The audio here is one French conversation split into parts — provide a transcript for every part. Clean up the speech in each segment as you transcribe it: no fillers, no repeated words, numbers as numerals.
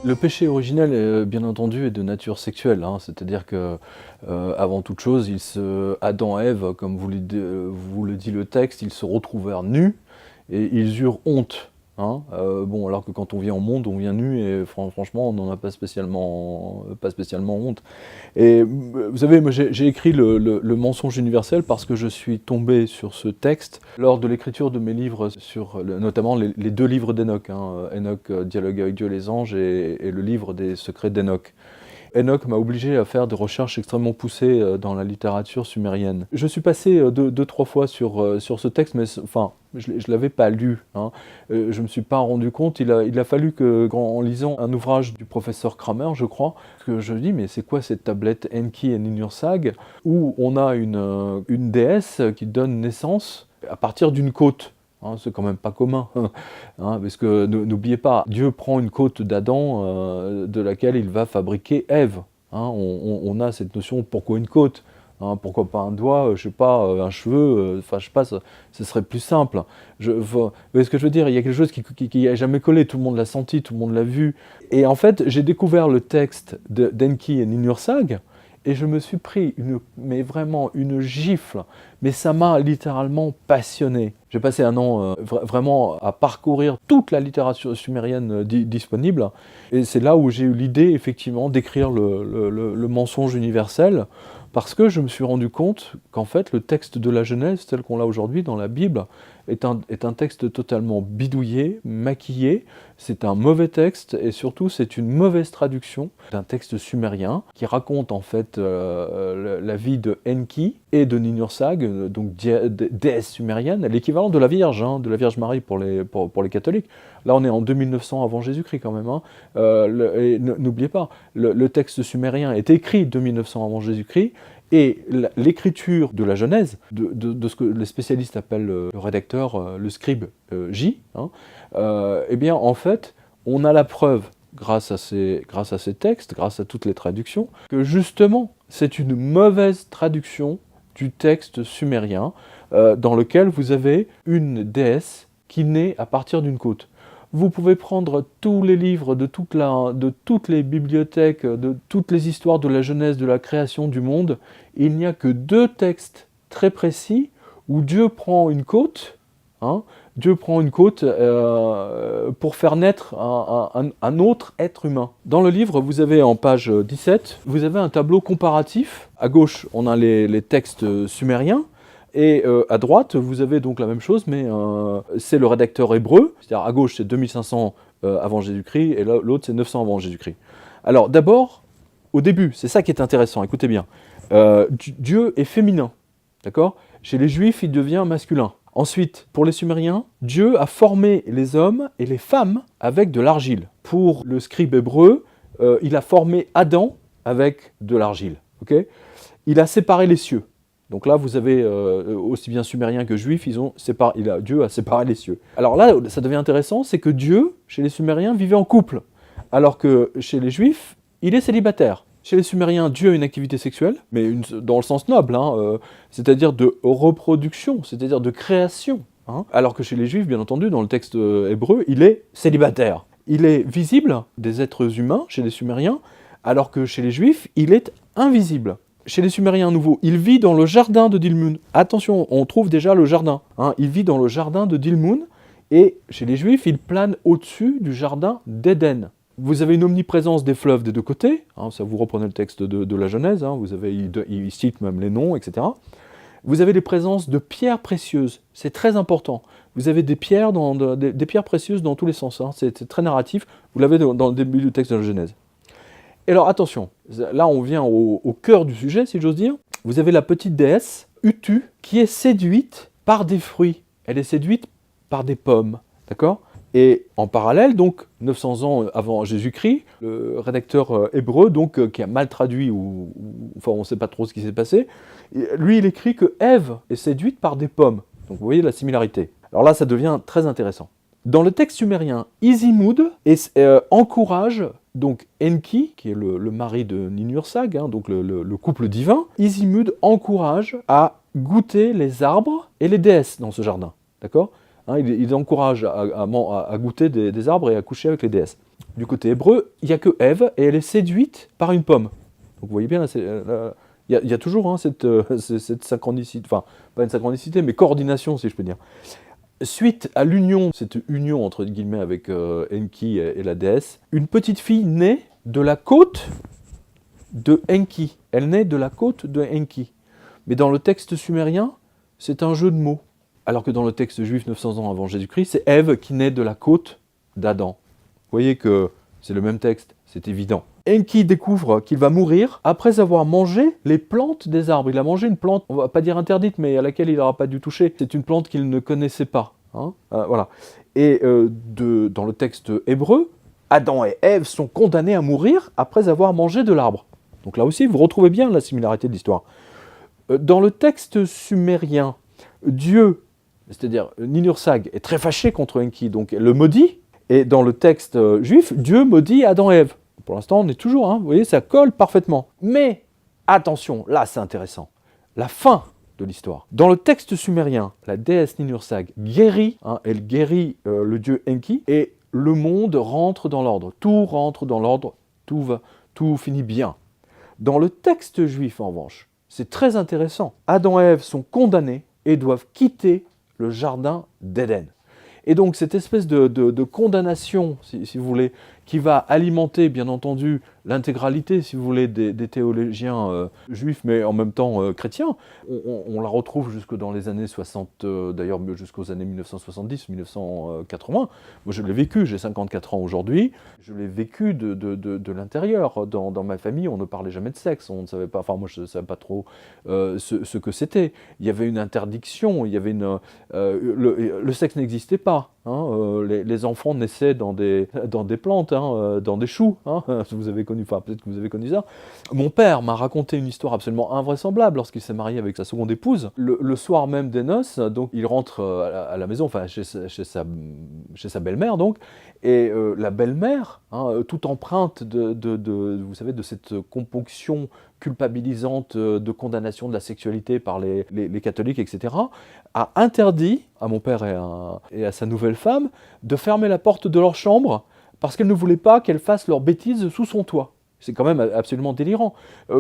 Le péché originel, bien entendu, est de nature sexuelle, hein. C'est-à-dire que, avant toute chose, Adam et Ève, comme vous le dit le texte, ils se retrouvèrent nus et ils eurent honte, hein. Bon, alors que quand on vient au monde, on vient nu et franchement, on n'en a pas spécialement honte. Et vous savez, moi j'ai écrit le mensonge universel parce que je suis tombé sur ce texte lors de l'écriture de mes livres, notamment les deux livres d'Enoch, hein, Enoch, Dialogue avec Dieu et les anges, et le livre des secrets d'Enoch. Enoch m'a obligé à faire des recherches extrêmement poussées dans la littérature sumérienne. Je suis passé deux, trois fois sur ce texte, mais enfin, je ne l'avais pas lu, hein. Je ne me suis pas rendu compte. Il a fallu que, en lisant un ouvrage du professeur Kramer, je crois, que je dis, mais c'est quoi cette tablette Enki et Ninursag, où on a une déesse qui donne naissance à partir d'une côte. Hein, c'est quand même pas commun, hein, parce que n'oubliez pas, Dieu prend une côte d'Adam de laquelle il va fabriquer Ève. Hein, on a cette notion, pourquoi une côte, hein, pourquoi pas un doigt, je sais pas, un cheveu, enfin je sais pas, ce serait plus simple. Vous voyez ce que je veux dire, il y a quelque chose qui a jamais collé, tout le monde l'a senti, tout le monde l'a vu. Et en fait, j'ai découvert le texte d'Enki et Ninursag, et je me suis pris mais vraiment une gifle, mais ça m'a littéralement passionné. J'ai passé un an vraiment à parcourir toute la littérature sumérienne disponible, et c'est là où j'ai eu l'idée effectivement d'écrire le mensonge universel, parce que je me suis rendu compte qu'en fait le texte de la Genèse, tel qu'on l'a aujourd'hui dans la Bible, est un texte totalement bidouillé, maquillé. C'est un mauvais texte, et surtout c'est une mauvaise traduction d'un texte sumérien qui raconte en fait la vie de Enki et de Ninursag, donc déesse sumérienne, l'équivalent de la Vierge, hein, de la Vierge Marie pour les catholiques. Là on est en 2900 avant Jésus-Christ quand même, hein. N'oubliez pas, le texte sumérien est écrit 2900 avant Jésus-Christ, et l'écriture de la Genèse, de ce que les spécialistes appellent le rédacteur, le scribe J, hein, eh bien en fait, on a la preuve, grâce à ces textes, grâce à toutes les traductions, que justement, c'est une mauvaise traduction du texte sumérien, dans lequel vous avez une déesse qui naît à partir d'une côte. Vous pouvez prendre tous les livres de toutes les bibliothèques, de toutes les histoires de la Genèse, de la création du monde. Il n'y a que deux textes très précis où Dieu prend une côte, hein, pour faire naître un autre être humain. Dans le livre, vous avez en page 17, vous avez un tableau comparatif. À gauche, on a les textes sumériens. Et à droite, vous avez donc la même chose, mais c'est le rédacteur hébreu, c'est-à-dire à gauche c'est 2500 avant Jésus-Christ, et l'autre c'est 900 avant Jésus-Christ. Alors d'abord, au début, c'est ça qui est intéressant, écoutez bien, Dieu est féminin, d'accord ? Chez les Juifs, il devient masculin. Ensuite, pour les Sumériens, Dieu a formé les hommes et les femmes avec de l'argile. Pour le scribe hébreu, il a formé Adam avec de l'argile, ok ? Il a séparé les cieux. Donc là, vous avez aussi bien sumériens que juifs, Dieu a séparé les cieux. Alors là, ça devient intéressant, c'est que Dieu, chez les Sumériens, vivait en couple, alors que chez les juifs, il est célibataire. Chez les Sumériens, Dieu a une activité sexuelle, mais dans le sens noble, hein, c'est-à-dire de reproduction, c'est-à-dire de création. Hein, alors que chez les juifs, bien entendu, dans le texte hébreu, il est célibataire. Il est visible des êtres humains chez les Sumériens, alors que chez les juifs, il est invisible. Chez les Sumériens à nouveau, il vit dans le jardin de Dilmun. Attention, on trouve déjà le jardin. Hein, il vit dans le jardin de Dilmun, et chez les Juifs, il plane au-dessus du jardin d'Éden. Vous avez une omniprésence des fleuves des deux côtés, hein, ça vous reprenez le texte de la Genèse, hein, il cite même les noms, etc. Vous avez des présences de pierres précieuses, c'est très important. Vous avez des pierres, des pierres précieuses dans tous les sens, hein, c'est très narratif, vous l'avez dans le début du texte de la Genèse. Et alors attention, là on vient au cœur du sujet, si j'ose dire. Vous avez la petite déesse, Utu, qui est séduite par des fruits. Elle est séduite par des pommes, d'accord ? Et en parallèle, donc, 900 ans avant Jésus-Christ, le rédacteur hébreu, donc, qui a mal traduit, enfin on ne sait pas trop ce qui s'est passé, lui il écrit que Ève est séduite par des pommes. Donc vous voyez la similarité. Alors là ça devient très intéressant. Dans le texte sumérien, Izimud encourage donc Enki, qui est le mari de Ninursag, hein, donc le couple divin. Izimud encourage à goûter les arbres et les déesses dans ce jardin, d'accord ? Hein, il encourage à goûter des arbres et à coucher avec les déesses. Du côté hébreu, il n'y a que Ève, et elle est séduite par une pomme. Donc vous voyez bien, il y a toujours hein, cette synchronicité, enfin, pas une synchronicité, mais coordination, si je peux dire. Suite à l'union, cette union entre guillemets avec Enki et la déesse, une petite fille naît de la côte de Enki. Elle naît de la côte de Enki. Mais dans le texte sumérien, c'est un jeu de mots. Alors que dans le texte juif 900 ans avant Jésus-Christ, c'est Ève qui naît de la côte d'Adam. Vous voyez que c'est le même texte, c'est évident. Enki découvre qu'il va mourir après avoir mangé les plantes des arbres. Il a mangé une plante, on va pas dire interdite, mais à laquelle il n'aura pas dû toucher. C'est une plante qu'il ne connaissait pas. Hein, voilà. Et dans le texte hébreu, Adam et Ève sont condamnés à mourir après avoir mangé de l'arbre. Donc là aussi, vous retrouvez bien la similarité de l'histoire. Dans le texte sumérien, Dieu, c'est-à-dire Ninursag, est très fâché contre Enki, donc le maudit. Et dans le texte juif, Dieu maudit Adam et Ève. Pour l'instant, on est toujours, hein, vous voyez, ça colle parfaitement. Mais, attention, là c'est intéressant, la fin de l'histoire. Dans le texte sumérien, la déesse Ninursag guérit, hein, elle guérit le dieu Enki, et le monde rentre dans l'ordre. Tout rentre dans l'ordre, tout finit bien. Dans le texte juif, en revanche, c'est très intéressant. Adam et Ève sont condamnés et doivent quitter le jardin d'Éden. Et donc cette espèce de condamnation, si vous voulez, qui va alimenter, bien entendu, l'intégralité, si vous voulez, des théologiens juifs, mais en même temps chrétiens, on la retrouve jusque dans les années 60, d'ailleurs jusqu'aux années 1970, 1980. Moi je l'ai vécu, j'ai 54 ans aujourd'hui, je l'ai vécu de l'intérieur. Dans ma famille, on ne parlait jamais de sexe, on ne savait pas, enfin moi je ne savais pas trop ce que c'était. Il y avait une interdiction, il y avait le sexe n'existait pas. Hein, les enfants naissaient dans des plantes, hein, dans des choux. Hein, vous avez connu, enfin peut-être que vous avez connu ça. Mon père m'a raconté une histoire absolument invraisemblable lorsqu'il s'est marié avec sa seconde épouse. Le soir même des noces, donc il rentre à la maison, enfin chez sa belle-mère donc, et la belle-mère, hein, toute empreinte vous savez, de cette componction culpabilisante de condamnation de la sexualité par les catholiques, etc., a interdit à mon père et à sa nouvelle femme de fermer la porte de leur chambre parce qu'elle ne voulait pas qu'elles fassent leurs bêtises sous son toit. C'est quand même absolument délirant.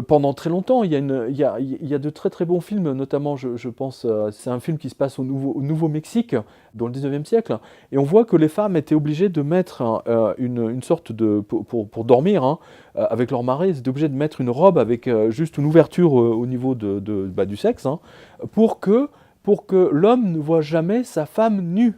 Pendant très longtemps, il y a de très très bons films, notamment je pense, c'est un film qui se passe au Nouveau-Mexique, dans le 19e siècle, et on voit que les femmes étaient obligées de mettre une sorte de... pour dormir, hein, avec leur mari, elles étaient obligées de mettre une robe avec juste une ouverture au niveau du sexe, hein, pour que l'homme ne voit jamais sa femme nue,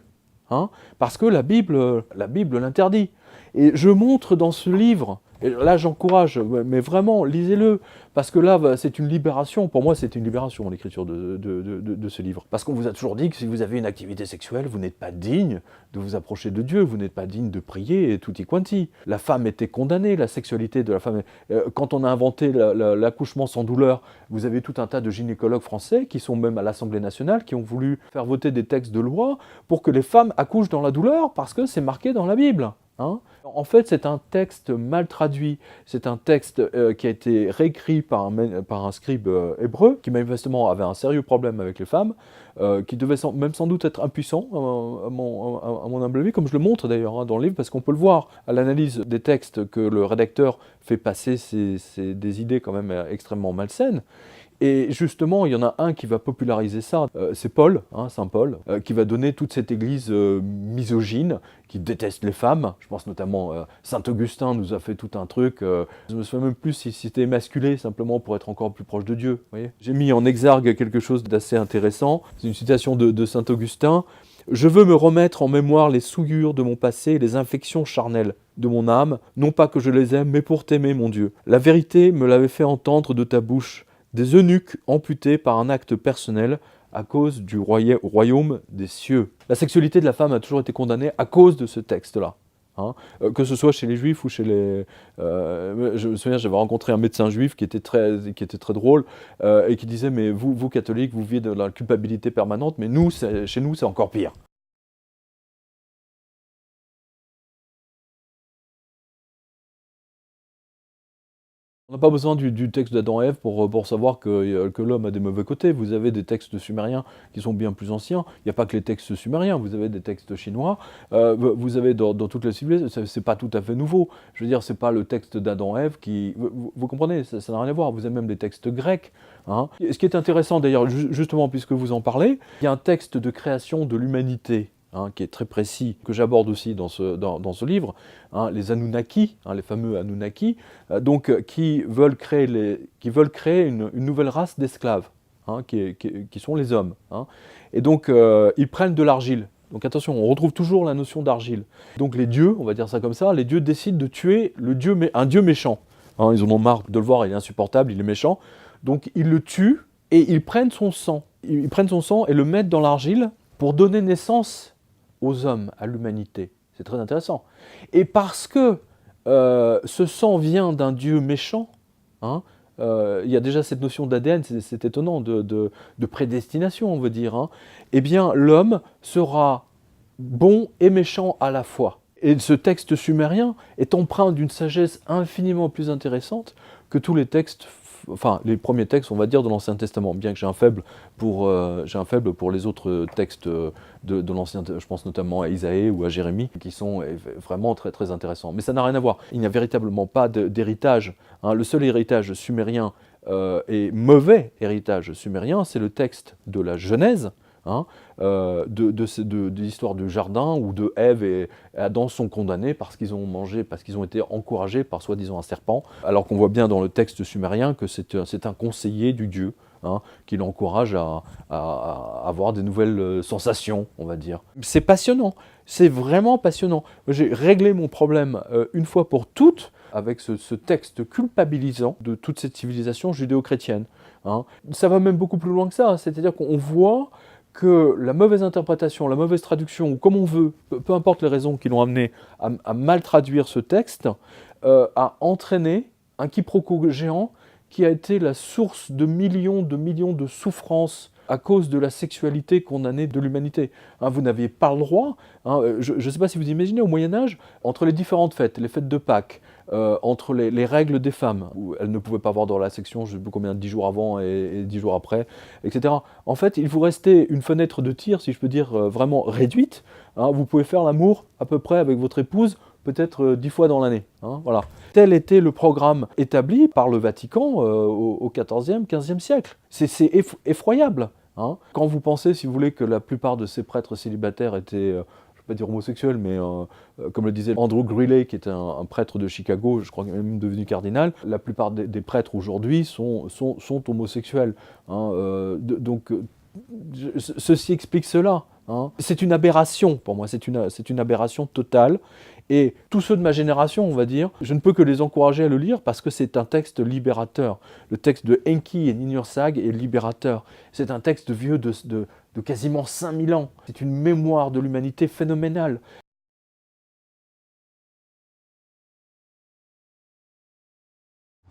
hein, parce que la Bible l'interdit. Et je montre dans ce livre, et là j'encourage, mais vraiment, lisez-le, parce que là c'est une libération, pour moi c'est une libération l'écriture de ce livre. Parce qu'on vous a toujours dit que si vous avez une activité sexuelle, vous n'êtes pas digne de vous approcher de Dieu, vous n'êtes pas digne de prier, et tutti quanti. La femme était condamnée, la sexualité de la femme... Quand on a inventé l'accouchement sans douleur, vous avez tout un tas de gynécologues français qui sont même à l'Assemblée nationale, qui ont voulu faire voter des textes de loi pour que les femmes accouchent dans la douleur, parce que c'est marqué dans la Bible. Hein. En fait, c'est un texte mal traduit, c'est un texte qui a été réécrit par un scribe hébreu, qui manifestement avait un sérieux problème avec les femmes, qui devait même sans doute être impuissant, à mon humble avis, comme je le montre d'ailleurs hein, dans le livre, parce qu'on peut le voir à l'analyse des textes que le rédacteur fait passer des idées quand même extrêmement malsaines. Et justement, il y en a un qui va populariser ça, c'est Paul, hein, Saint Paul, qui va donner toute cette église misogyne, qui déteste les femmes. Je pense notamment, Saint Augustin nous a fait tout un truc, je me souviens même plus si c'était émasculé, simplement pour être encore plus proche de Dieu. Vous voyez, j'ai mis en exergue quelque chose d'assez intéressant, c'est une citation de Saint Augustin. « Je veux me remettre en mémoire les souillures de mon passé et les infections charnelles de mon âme, non pas que je les aime, mais pour t'aimer, mon Dieu. La vérité me l'avait fait entendre de ta bouche, des eunuques amputés par un acte personnel à cause du royaume des cieux. » La sexualité de la femme a toujours été condamnée à cause de ce texte-là. Hein, que ce soit chez les juifs ou chez les... je me souviens, j'avais rencontré un médecin juif qui était très drôle et qui disait « Mais vous catholiques, vous vivez de la culpabilité permanente, mais nous, chez nous, c'est encore pire. » On n'a pas besoin du texte d'Adam et Ève pour savoir que l'homme a des mauvais côtés. Vous avez des textes sumériens qui sont bien plus anciens. Il n'y a pas que les textes sumériens, vous avez des textes chinois. Vous avez dans toutes les civilisations, c'est pas tout à fait nouveau. Je veux dire, c'est pas le texte d'Adam et Ève qui... Vous comprenez, ça n'a rien à voir. Vous avez même des textes grecs. Hein. Ce qui est intéressant d'ailleurs, justement, puisque vous en parlez, il y a un texte de création de l'humanité, hein, qui est très précis, que j'aborde aussi dans ce livre, hein, les Anunnaki, hein, les fameux Anunnaki, qui veulent créer une nouvelle race d'esclaves, hein, qui sont les hommes. Hein. Et donc, ils prennent de l'argile. Donc attention, on retrouve toujours la notion d'argile. Donc les dieux, on va dire ça comme ça, les dieux décident de tuer un dieu méchant. Hein, ils en ont marre de le voir, il est insupportable, il est méchant. Donc ils le tuent et ils prennent son sang. Ils prennent son sang et le mettent dans l'argile pour donner naissance aux hommes, à l'humanité. C'est très intéressant. Et parce que ce sang vient d'un dieu méchant, hein, il y a déjà cette notion d'ADN, c'est étonnant, de prédestination, on veut dire, hein, eh bien l'homme sera bon et méchant à la fois. Et ce texte sumérien est empreint d'une sagesse infiniment plus intéressante que tous les textes, enfin les premiers textes, on va dire, de l'Ancien Testament, bien que j'ai un faible pour les autres textes de l'Ancien, je pense notamment à Isaïe ou à Jérémie, qui sont vraiment très très intéressants. Mais ça n'a rien à voir, il n'y a véritablement pas d'héritage. Hein. Le seul héritage sumérien et mauvais héritage sumérien, c'est le texte de la Genèse, hein, de l'histoire du jardin où de Ève et Adam sont condamnés parce qu'ils ont mangé, parce qu'ils ont été encouragés par soi-disant un serpent, alors qu'on voit bien dans le texte sumérien que c'est un conseiller du dieu, hein, qui l'encourage à avoir des nouvelles sensations, on va dire. C'est passionnant, c'est vraiment passionnant. J'ai réglé mon problème une fois pour toutes avec ce texte culpabilisant de toute cette civilisation judéo-chrétienne. Hein. Ça va même beaucoup plus loin que ça, c'est-à-dire qu'on voit que la mauvaise interprétation, la mauvaise traduction, ou comme on veut, peu importe les raisons qui l'ont amené à mal traduire ce texte, a entraîné un quiproquo géant qui a été la source de millions de souffrances à cause de la sexualité condamnée de l'humanité. Hein, vous n'aviez pas le droit, hein, je ne sais pas si vous imaginez, au Moyen-Âge, entre les différentes fêtes, les fêtes de Pâques, entre les règles des femmes, où elles ne pouvaient pas avoir dans la section, je ne sais plus combien, 10 jours avant et 10 jours après, etc. En fait, il vous restait une fenêtre de tir, si je peux dire, vraiment réduite. Hein, vous pouvez faire l'amour à peu près avec votre épouse, peut-être 10 fois dans l'année. Hein, voilà. Tel était le programme établi par le Vatican au XIVe, XVe siècle. C'est effroyable. Hein. Quand vous pensez, si vous voulez, que la plupart de ces prêtres célibataires étaient... je ne vais pas dire homosexuels, mais comme le disait Andrew Greeley, qui était un prêtre de Chicago, je crois qu'il est même devenu cardinal, la plupart des prêtres aujourd'hui sont homosexuels. Hein, ceci explique cela. Hein. C'est une aberration, pour moi, c'est une aberration totale. Et tous ceux de ma génération, on va dire, je ne peux que les encourager à le lire parce que c'est un texte libérateur. Le texte de Enki et Ninursag est libérateur. C'est un texte vieux de quasiment 5000 ans. C'est une mémoire de l'humanité phénoménale.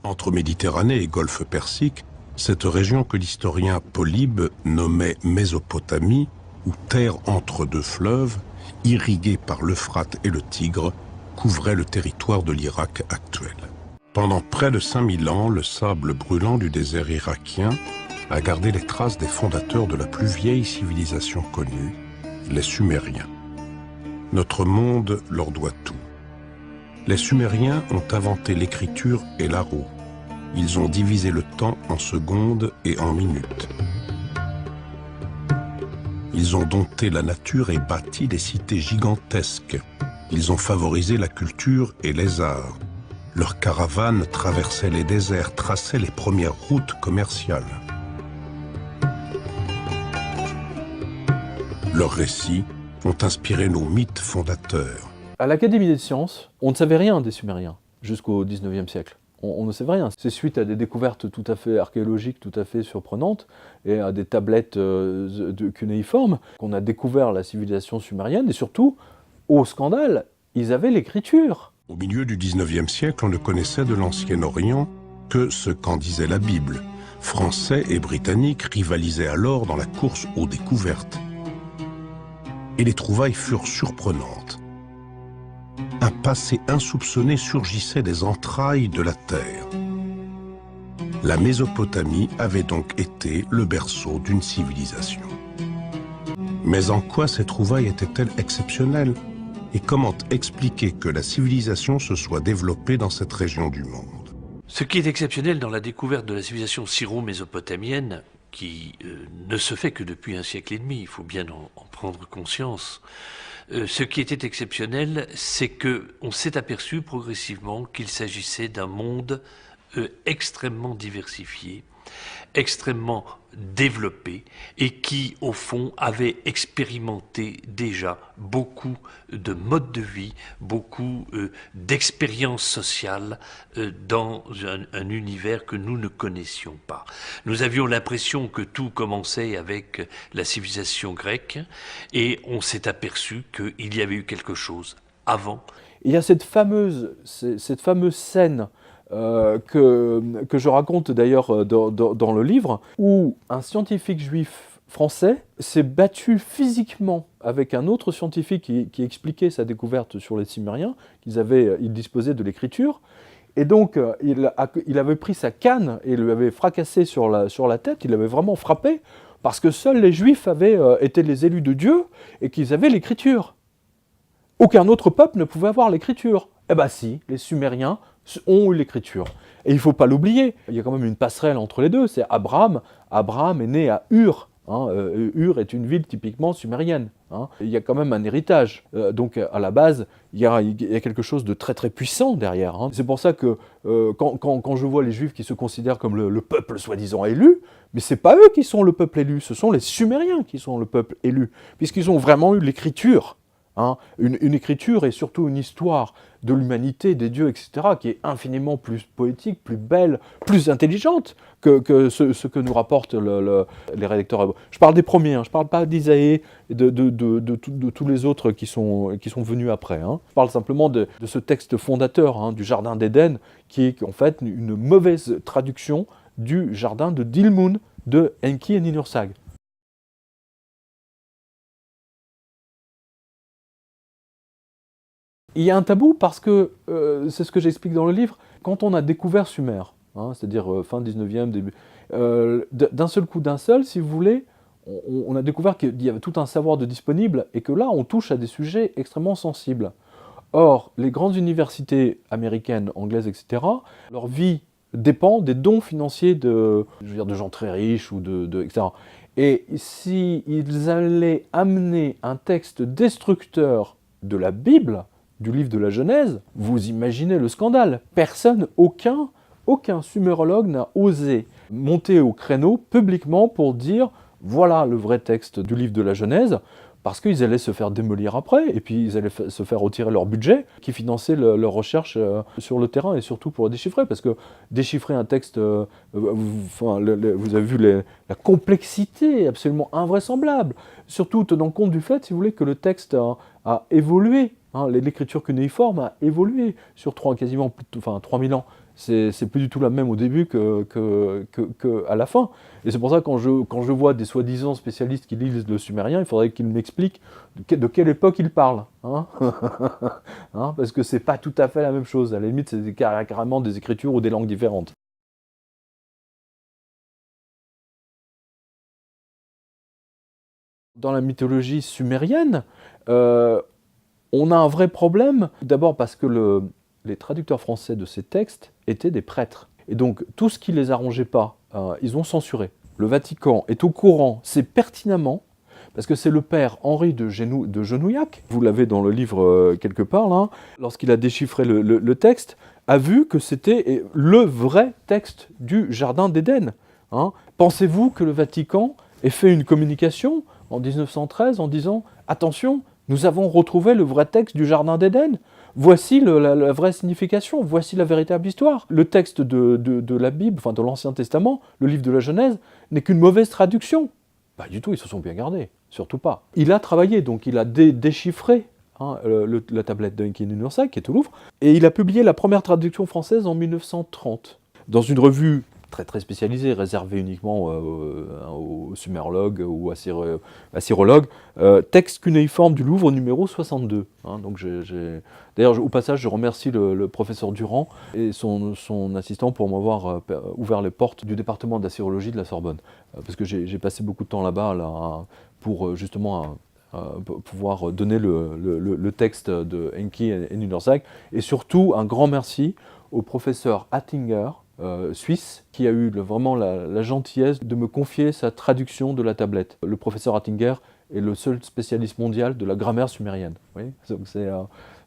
Entre Méditerranée et Golfe Persique, cette région que l'historien Polybe nommait Mésopotamie, ou terre entre deux fleuves, irriguée par l'Euphrate et le Tigre, couvrait le territoire de l'Irak actuel. Pendant près de 5000 ans, le sable brûlant du désert irakien a gardé les traces des fondateurs de la plus vieille civilisation connue, les Sumériens. Notre monde leur doit tout. Les Sumériens ont inventé l'écriture et la roue. Ils ont divisé le temps en secondes et en minutes. Ils ont dompté la nature et bâti des cités gigantesques. Ils ont favorisé la culture et les arts. Leurs caravanes traversaient les déserts, traçaient les premières routes commerciales. Leurs récits ont inspiré nos mythes fondateurs. À l'Académie des sciences, on ne savait rien des Sumériens jusqu'au XIXe siècle. On ne savait rien. C'est suite à des découvertes tout à fait archéologiques, tout à fait surprenantes, et à des tablettes cunéiformes, qu'on a découvert la civilisation sumérienne, et surtout, au scandale, ils avaient l'écriture. Au milieu du XIXe siècle, on ne connaissait de l'Ancien Orient que ce qu'en disait la Bible. Français et Britanniques rivalisaient alors dans la course aux découvertes. Et les trouvailles furent surprenantes. Un passé insoupçonné surgissait des entrailles de la terre. La Mésopotamie avait donc été le berceau d'une civilisation. Mais en quoi ces trouvailles étaient-elles exceptionnelles? Et comment expliquer que la civilisation se soit développée dans cette région du monde? Ce qui est exceptionnel dans la découverte de la civilisation syro-mésopotamienne, qui ne se fait que depuis un siècle et demi, il faut bien en prendre conscience, ce qui était exceptionnel, c'est qu'on s'est aperçu progressivement qu'il s'agissait d'un monde extrêmement diversifié, extrêmement développé et qui, au fond, avait expérimenté déjà beaucoup de modes de vie, beaucoup d'expériences sociales dans un univers que nous ne connaissions pas. Nous avions l'impression que tout commençait avec la civilisation grecque et on s'est aperçu qu'il y avait eu quelque chose avant. Il y a cette fameuse scène que je raconte d'ailleurs dans le livre, où un scientifique juif français s'est battu physiquement avec un autre scientifique qui expliquait sa découverte sur les Sumériens, il disposait de l'écriture, et donc il avait pris sa canne et lui avait fracassé sur la tête, il l'avait vraiment frappé, parce que seuls les Juifs étaient les élus de Dieu et qu'ils avaient l'écriture. Aucun autre peuple ne pouvait avoir l'écriture. Eh bien si, les Sumériens ont eu l'écriture. Et il ne faut pas l'oublier, il y a quand même une passerelle entre les deux, c'est Abraham. Abraham est né à Ur. Ur est une ville typiquement sumérienne. Il y a quand même un héritage. Donc à la base, il y a quelque chose de très très puissant derrière. C'est pour ça que quand je vois les Juifs qui se considèrent comme le peuple soi-disant élu, mais ce n'est pas eux qui sont le peuple élu, ce sont les Sumériens qui sont le peuple élu, puisqu'ils ont vraiment eu l'écriture. Une écriture et surtout une histoire de l'humanité, des dieux, etc., qui est infiniment plus poétique, plus belle, plus intelligente que ce que nous rapportent les rédacteurs hébreux. Je parle des premiers, je ne parle pas d'Isaïe et de tous les autres qui sont venus après. Je parle simplement de ce texte fondateur du Jardin d'Éden, qui est en fait une mauvaise traduction du Jardin de Dilmun de Enki et Ninursag. Il y a un tabou parce que, c'est ce que j'explique dans le livre, quand on a découvert Sumer, c'est-à-dire fin 19e, début, d'un seul coup, si vous voulez, on a découvert qu'il y avait tout un savoir de disponible et que là, on touche à des sujets extrêmement sensibles. Or, les grandes universités américaines, anglaises, etc., leur vie dépend des dons financiers de gens très riches, etc. Et s'ils allaient amener un texte destructeur de la Bible, du livre de la Genèse, vous imaginez le scandale. Aucun sumérologue n'a osé monter au créneau publiquement pour dire « voilà le vrai texte du livre de la Genèse », parce qu'ils allaient se faire démolir après, et puis ils allaient se faire retirer leur budget, qui finançait leur recherche sur le terrain, et surtout pour le déchiffrer, parce que déchiffrer un texte, vous avez vu la complexité absolument invraisemblable, surtout tenant compte du fait, si vous voulez, que le texte a évolué. L'écriture cunéiforme a évolué sur quasiment 3000 ans. C'est plus du tout la même au début qu'à la fin. Et c'est pour ça que quand je vois des soi-disant spécialistes qui lisent le sumérien, il faudrait qu'ils m'expliquent de quelle époque ils parlent. Parce que c'est pas tout à fait la même chose. À la limite, c'est carrément des écritures ou des langues différentes. Dans la mythologie sumérienne, on a un vrai problème, d'abord parce que les traducteurs français de ces textes étaient des prêtres. Et donc, tout ce qui ne les arrangeait pas, ils ont censuré. Le Vatican est au courant, c'est pertinemment, parce que c'est le père Henri de Genouillac, vous l'avez dans le livre quelque part, là, lorsqu'il a déchiffré le texte, a vu que c'était le vrai texte du Jardin d'Éden. Pensez-vous que le Vatican ait fait une communication en 1913 en disant « Attention, nous avons retrouvé le vrai texte du Jardin d'Éden. Voici la vraie signification, voici la véritable histoire. » Le texte de la Bible, de l'Ancien Testament, le livre de la Genèse, n'est qu'une mauvaise traduction. Pas du tout, ils se sont bien gardés, surtout pas. Il a travaillé, donc il a déchiffré la tablette de Enki et Ninursag, qui est au Louvre, et il a publié la première traduction française en 1930, dans une revue très très spécialisé, réservé uniquement aux sumérologues ou assyrologues. Texte cunéiforme du Louvre numéro 62. Donc d'ailleurs, au passage, je remercie le professeur Durand et son assistant pour m'avoir ouvert les portes du département d'assyrologie de la Sorbonne. Parce que j'ai passé beaucoup de temps là-bas pour justement pouvoir donner le texte de Enki et Ninhursag. Et surtout, un grand merci au professeur Hattinger, suisse, qui a eu vraiment la gentillesse de me confier sa traduction de la tablette. Le professeur Hattinger est le seul spécialiste mondial de la grammaire sumérienne. Oui, donc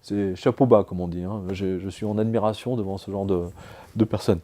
c'est chapeau bas, comme on dit. Je suis en admiration devant ce genre de personnes.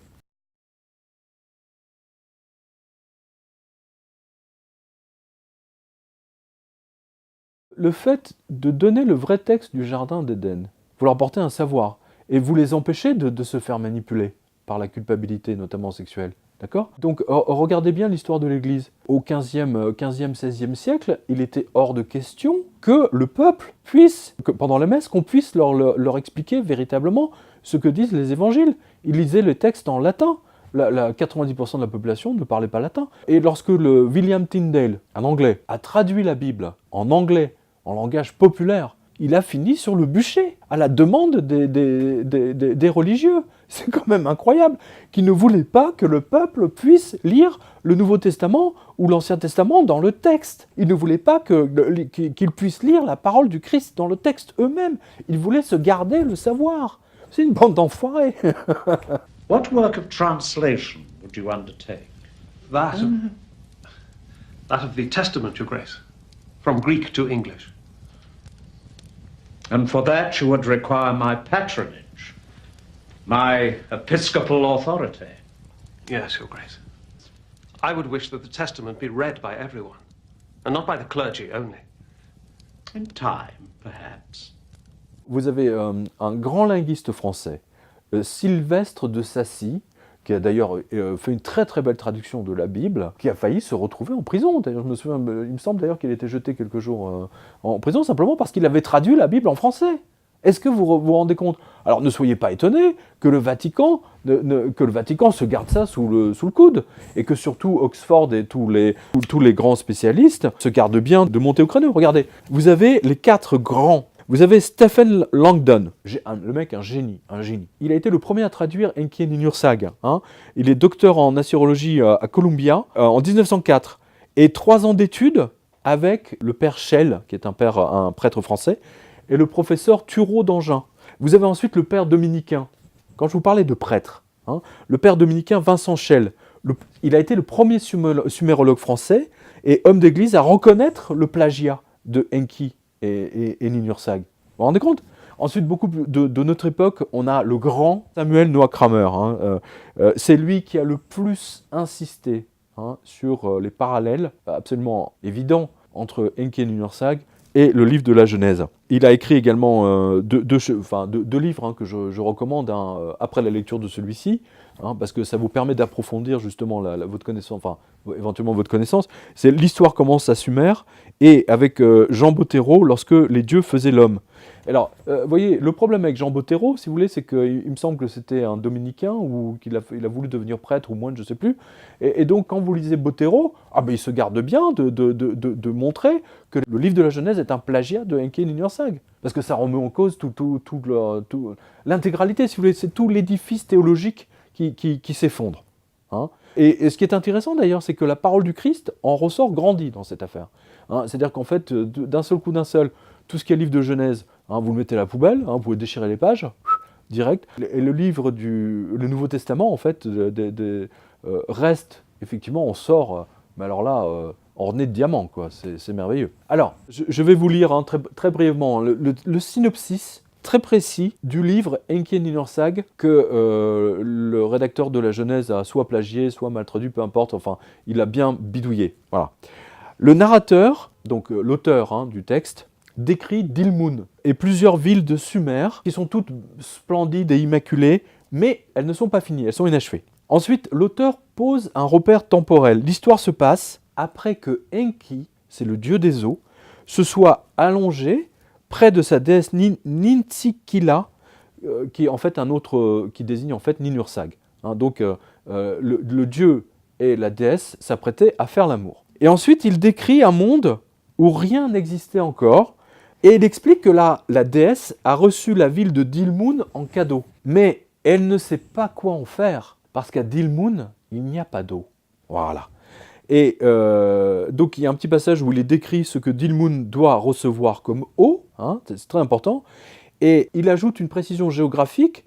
Le fait de donner le vrai texte du Jardin d'Éden, vous leur apportez un savoir, et vous les empêchez de se faire manipuler par la culpabilité, notamment sexuelle. D'accord ? Donc regardez bien l'histoire de l'Église. Au 15e, 16e siècle, il était hors de question que le peuple puisse, pendant la messe, qu'on puisse leur expliquer véritablement ce que disent les évangiles. Ils lisaient les textes en latin. 90% de la population ne parlait pas latin. Et lorsque le William Tyndale, un Anglais, a traduit la Bible en anglais, en langage populaire, il a fini sur le bûcher, à la demande des religieux. C'est quand même incroyable, qui ne voulaient pas que le peuple puisse lire le Nouveau Testament ou l'Ancien Testament dans le texte. Ils ne voulaient pas qu'ils puissent lire la parole du Christ dans le texte eux-mêmes. Ils voulaient se garder le savoir. C'est une bande d'enfoirés. What work of translation would you undertake? That of the Testament, Your Grace, from Greek to English. And for that you would require my patronage, my episcopal authority. Yes, Your Grace. I would wish that the Testament be read by everyone, and not by the clergy only. In time, perhaps. Vous avez un grand linguiste français, Sylvestre de Sacy, qui a d'ailleurs fait une très très belle traduction de la Bible, qui a failli se retrouver en prison. D'ailleurs, je me souviens, il me semble d'ailleurs qu'il était jeté quelques jours en prison, simplement parce qu'il avait traduit la Bible en français. Est-ce que vous vous rendez compte? Alors ne soyez pas étonnés que le Vatican se garde ça sous le coude, et que surtout Oxford et tous les grands spécialistes se gardent bien de monter au créneau. Regardez, vous avez les 4 grands. Vous avez Stephen Langdon, le mec, un génie. Il a été le premier à traduire Enki et Ninhursag. Il est docteur en assyrologie à Columbia en 1904. Et 3 ans d'études avec le père Schell, qui est un prêtre français, et le professeur Thureau d'Angin. Vous avez ensuite le père dominicain. Quand je vous parlais de prêtre, le père dominicain Vincent Schell, il a été le premier sumérologue français et homme d'église à reconnaître le plagiat de Enki et Ninhursag. Vous vous rendez compte? Ensuite, beaucoup de notre époque, on a le grand Samuel Noah Kramer. C'est lui qui a le plus insisté sur les parallèles absolument évidents entre Enki et Ninhursag et le livre de la Genèse. Il a écrit également deux livres que je recommande après la lecture de celui-ci, parce que ça vous permet d'approfondir justement votre connaissance, éventuellement votre connaissance. C'est L'histoire commence à Sumer, et avec Jean Bottero, lorsque les dieux faisaient l'homme. Alors, vous voyez, le problème avec Jean Bottero, si vous voulez, c'est qu'il me semble que c'était un dominicain, ou qu'il a voulu devenir prêtre, ou moine, je ne sais plus. Et donc, quand vous lisez Bottero, il se garde bien de montrer que le livre de la Genèse est un plagiat de Enki et Ninhursag. Parce que ça remet en cause l'intégralité, si vous voulez, c'est tout l'édifice théologique qui s'effondre. Et ce qui est intéressant d'ailleurs, c'est que la parole du Christ en ressort grandie dans cette affaire. C'est-à-dire qu'en fait, d'un seul coup, tout ce qui est livre de Genèse, vous le mettez à la poubelle, vous pouvez déchirer les pages, direct. Et le livre le Nouveau Testament, en fait, reste, effectivement, on sort, mais alors là, orné de diamants, quoi. C'est merveilleux. Alors, je vais vous lire très, très brièvement le synopsis très précis du livre Enki et Ninhursag que le rédacteur de la Genèse a soit plagié, soit mal traduit, peu importe, enfin, il a bien bidouillé. Voilà. Le narrateur, donc l'auteur du texte, décrit Dilmun et plusieurs villes de Sumer qui sont toutes splendides et immaculées, mais elles ne sont pas finies, elles sont inachevées. Ensuite, l'auteur pose un repère temporel. L'histoire se passe après que Enki, c'est le dieu des eaux, se soit allongé près de sa déesse Nintsikila, qui est en fait qui désigne en fait Ninhursag. Donc le dieu et la déesse s'apprêtaient à faire l'amour. Et ensuite, il décrit un monde où rien n'existait encore, et il explique que la déesse a reçu la ville de Dilmun en cadeau. Mais elle ne sait pas quoi en faire, parce qu'à Dilmun, il n'y a pas d'eau. Voilà. Et donc il y a un petit passage où il est décrit ce que Dilmun doit recevoir comme eau, hein, c'est très important, et il ajoute une précision géographique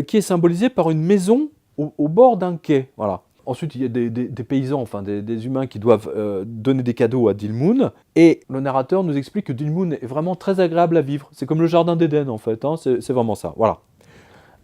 qui est symbolisée par une maison au bord d'un quai. Voilà. Ensuite, il y a des paysans, enfin des humains qui doivent donner des cadeaux à Dilmun, et le narrateur nous explique que Dilmun est vraiment très agréable à vivre. C'est comme le jardin d'Éden en fait, hein, c'est vraiment ça. Voilà.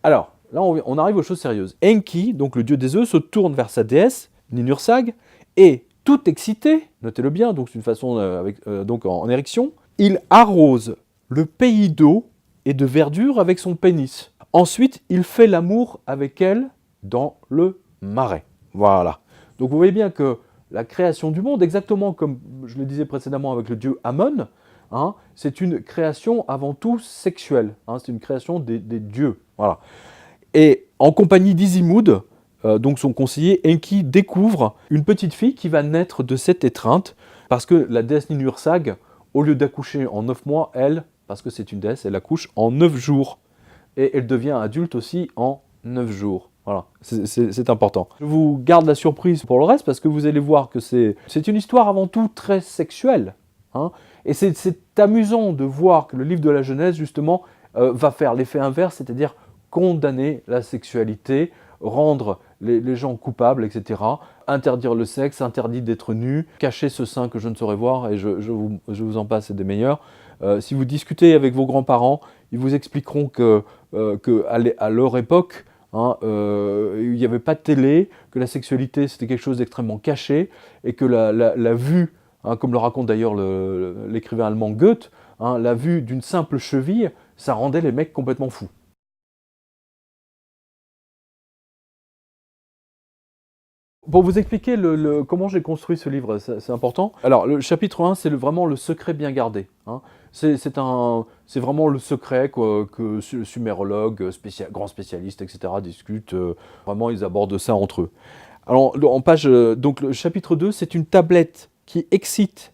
Alors, là on arrive aux choses sérieuses. Enki, donc le dieu des œufs, se tourne vers sa déesse, Ninursag, et tout excité, notez-le bien, donc c'est une façon donc en érection, il arrose le pays d'eau et de verdure avec son pénis. Ensuite, il fait l'amour avec elle dans le marais. Voilà. Donc vous voyez bien que la création du monde, exactement comme je le disais précédemment avec le dieu Ammon, hein, c'est une création avant tout sexuelle. Hein, c'est une création des dieux. Voilà. Et en compagnie d'Izimud, donc son conseiller, Enki découvre une petite fille qui va naître de cette étreinte, parce que la déesse Ninursag, au lieu d'accoucher en 9 mois, elle, parce que c'est une déesse, elle accouche en 9 jours. Et elle devient adulte aussi en 9 jours. Voilà, c'est important. Je vous garde la surprise pour le reste, parce que vous allez voir que c'est une histoire avant tout très sexuelle. Hein, et c'est amusant de voir que le livre de la Genèse, justement, va faire l'effet inverse, c'est-à-dire condamner la sexualité, rendre les gens coupables, etc. Interdire le sexe, interdit d'être nu, cacher ce sein que je ne saurais voir, et je vous en passe, c'est des meilleurs. Si vous discutez avec vos grands-parents, ils vous expliqueront que à leur époque, hein, il n'y avait pas de télé, que la sexualité c'était quelque chose d'extrêmement caché, et que la vue, hein, comme le raconte d'ailleurs l'écrivain allemand Goethe, hein, la vue d'une simple cheville, ça rendait les mecs complètement fous. Pour vous expliquer comment j'ai construit ce livre, c'est important. Alors, le chapitre 1, c'est vraiment le secret bien gardé. Hein. C'est vraiment le secret que sumérologues, grands spécialistes, etc. discutent. Vraiment, ils abordent ça entre eux. Alors, en page, donc le chapitre 2, c'est une tablette qui excite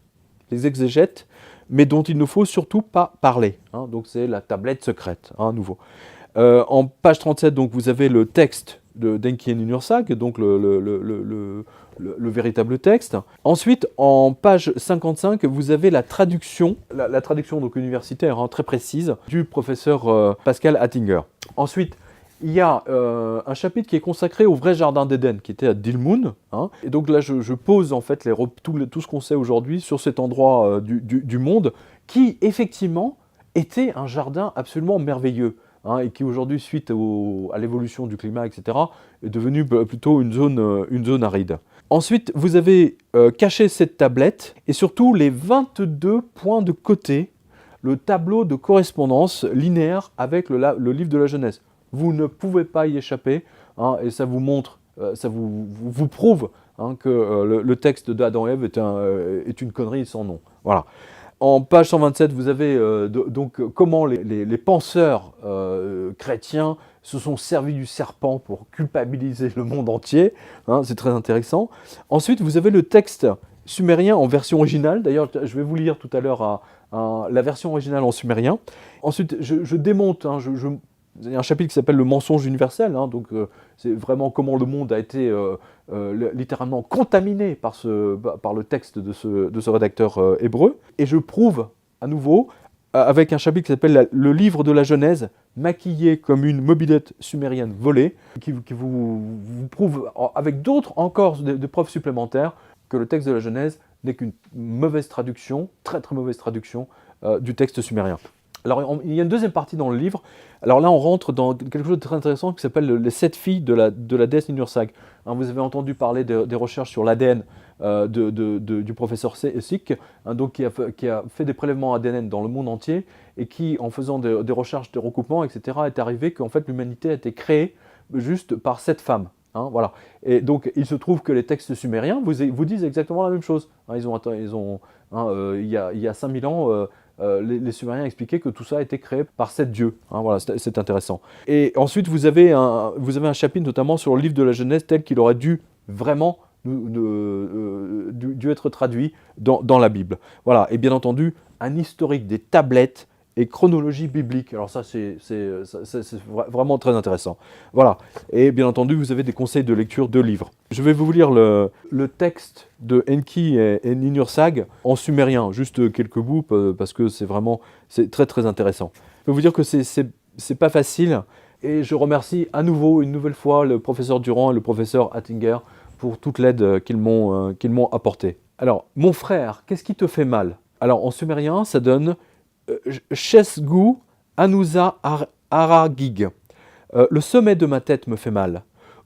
les exégètes, mais dont il ne faut surtout pas parler. Hein. Donc, c'est la tablette secrète, hein, à nouveau. En page 37, donc, vous avez le texte d'Enki et Ninursag, donc le véritable texte. Ensuite, en page 55, vous avez la traduction, la traduction donc universitaire, hein, très précise, du professeur Pascal Hattinger. Ensuite, il y a un chapitre qui est consacré au vrai jardin d'Éden, qui était à Dilmun. Hein, et donc là, je pose en fait tout ce qu'on sait aujourd'hui sur cet endroit du monde, qui effectivement était un jardin absolument merveilleux. Hein, et qui aujourd'hui, suite à l'évolution du climat, etc., est devenu plutôt une zone aride. Ensuite, vous avez caché cette tablette, et surtout les 22 points de côté, le tableau de correspondance linéaire avec le livre de la Genèse. Vous ne pouvez pas y échapper, hein, et ça vous montre, ça vous prouve hein, que le texte d'Adam et Ève est une connerie sans nom. Voilà. En page 127, vous avez donc comment les penseurs chrétiens se sont servis du serpent pour culpabiliser le monde entier. Hein, c'est très intéressant. Ensuite, vous avez le texte sumérien en version originale. D'ailleurs, je vais vous lire tout à l'heure la version originale en sumérien. Ensuite, je démonte, hein, il y a un chapitre qui s'appelle le mensonge universel, hein, donc c'est vraiment comment le monde a été littéralement contaminé par le texte de ce rédacteur hébreu. Et je prouve à nouveau, avec un chapitre qui s'appelle le livre de la Genèse, maquillé comme une mobilette sumérienne volée, qui vous prouve, avec d'autres encore de preuves supplémentaires, que le texte de la Genèse n'est qu'une mauvaise traduction, très très mauvaise traduction du texte sumérien. Alors, il y a une deuxième partie dans le livre. Alors là, on rentre dans quelque chose de très intéressant qui s'appelle les 7 filles de la déesse Ninursag. Hein, vous avez entendu parler des recherches sur l'ADN du professeur Sick, hein, donc qui a fait des prélèvements ADN dans le monde entier et qui, en faisant des recherches de recoupement, etc., est arrivé qu'en fait l'humanité a été créée juste par 7 femmes. Hein, voilà. Et donc, il se trouve que les textes sumériens vous disent exactement la même chose. Hein, il y a 5000 ans, les Sumériens expliquaient que tout ça a été créé par 7 dieux. Hein, voilà, c'est intéressant. Et ensuite, vous avez un chapitre notamment sur le livre de la Genèse tel qu'il aurait dû vraiment dû être traduit dans la Bible. Voilà, et bien entendu, un historique des tablettes et chronologie biblique. Alors ça, c'est vraiment très intéressant. Voilà, et bien entendu, vous avez des conseils de lecture de livres. Je vais vous lire le texte de Enki et Ninursag en sumérien, juste quelques bouts, parce que c'est très très intéressant. Je peux vous dire que c'est pas facile, et je remercie à nouveau, une nouvelle fois, le professeur Durand et le professeur Hattinger pour toute l'aide qu'ils m'ont apportée. Alors, mon frère, qu'est-ce qui te fait mal? Alors, en sumérien, ça donne Shesgu Anusa Aragig. Le sommet de ma tête me fait mal.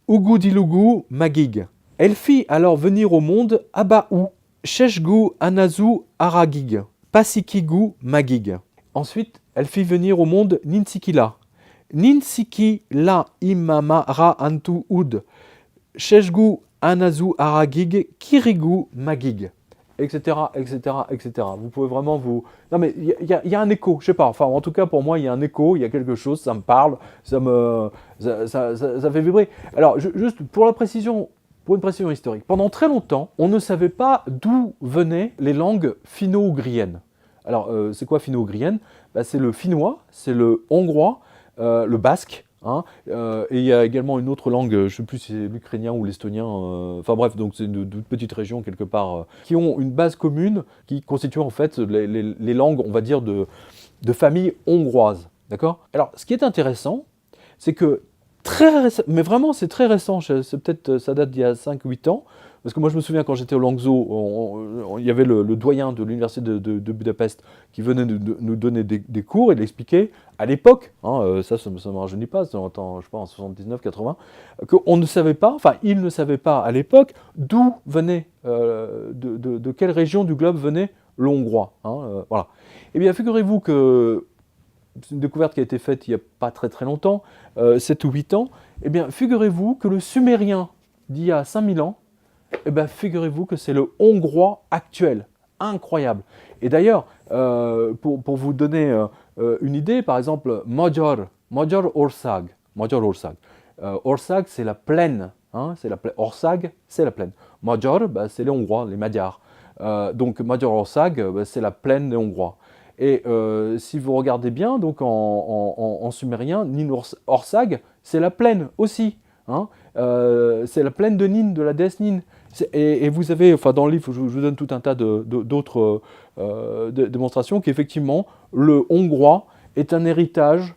Ugudilugu Magig. Elle fit alors venir au monde Abaou, Sheshgu Anazu Aragig, Pasikigu Magig. Ensuite, elle fit venir au monde Ninsikila. Ninsiki la imamara antu ud, Sheshgu Anazu Aragig, Kirigu Magig, etc., etc., etc. Vous pouvez vraiment vous... Non mais il y a un écho, je sais pas, enfin en tout cas pour moi il y a un écho, il y a quelque chose, ça me parle, ça fait vibrer. Alors juste pour une précision historique, pendant très longtemps, on ne savait pas d'où venaient les langues finno-ougriennes. Alors c'est quoi finno-ougrienne? C'est le finnois, c'est le hongrois, le basque, hein, et il y a également une autre langue, je ne sais plus si c'est l'ukrainien ou l'estonien, enfin bref, donc c'est de petites régions quelque part, qui ont une base commune, qui constituent en fait les langues, on va dire, de famille hongroise, d'accord? Alors, ce qui est intéressant, c'est que mais vraiment c'est très récent, ça date d'il y a 5-8 ans, parce que moi je me souviens quand j'étais au Langso, il y avait le doyen de l'université de Budapest qui venait nous donner des cours et l'expliquer à l'époque, hein, ça ne me rajeunit pas, c'était en 79-80, qu'on ne savait pas, enfin il ne savait pas à l'époque d'où venait, de quelle région du globe venait le hongrois. Hein, voilà. Eh bien figurez-vous que c'est une découverte qui a été faite il n'y a pas très très longtemps, 7 ou 8 ans, eh bien figurez-vous que le sumérien d'il y a 5000 ans, eh bien figurez-vous que c'est le hongrois actuel. Incroyable. Et d'ailleurs, pour vous donner une idée, par exemple, Magyar Ország. Ország, c'est la plaine. Hein, Ország, c'est la plaine. Magyar, c'est les Hongrois, les Magyars. Donc Magyar Ország, c'est la plaine des Hongrois. Et si vous regardez bien, donc en sumérien, Ninursag, c'est la plaine aussi. Hein, c'est la plaine de Nin, de la déesse Nin. Et vous avez, enfin dans le livre, je vous donne tout un tas d'autres démonstrations qu'effectivement, le hongrois est un héritage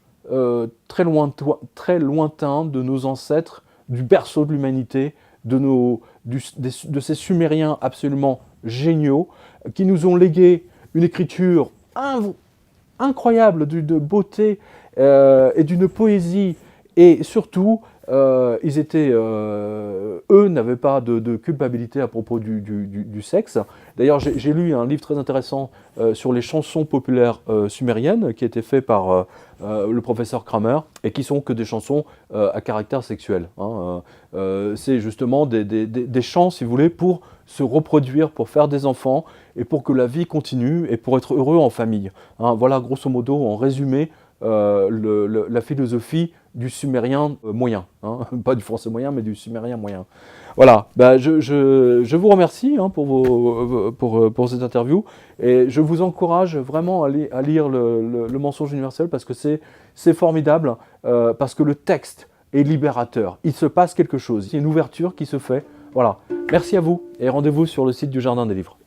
très lointain de nos ancêtres, du berceau de l'humanité, de ces Sumériens absolument géniaux, qui nous ont légué une écriture incroyable, de beauté et d'une poésie, et surtout, eux n'avaient pas de culpabilité à propos du sexe. D'ailleurs, j'ai lu un livre très intéressant sur les chansons populaires sumériennes, qui a été fait par le professeur Kramer, et qui sont que des chansons à caractère sexuel. Hein. C'est justement des chants, si vous voulez, pour se reproduire, pour faire des enfants, et pour que la vie continue, et pour être heureux en famille. Hein. Voilà, grosso modo, en résumé, la philosophie du sumérien moyen, hein. Pas du français moyen, mais du sumérien moyen. Voilà, je vous remercie hein, pour cette interview, et je vous encourage vraiment à lire le Mensonge universel, parce que c'est formidable, parce que le texte est libérateur, il se passe quelque chose, il y a une ouverture qui se fait. Voilà, merci à vous, et rendez-vous sur le site du Jardin des Livres.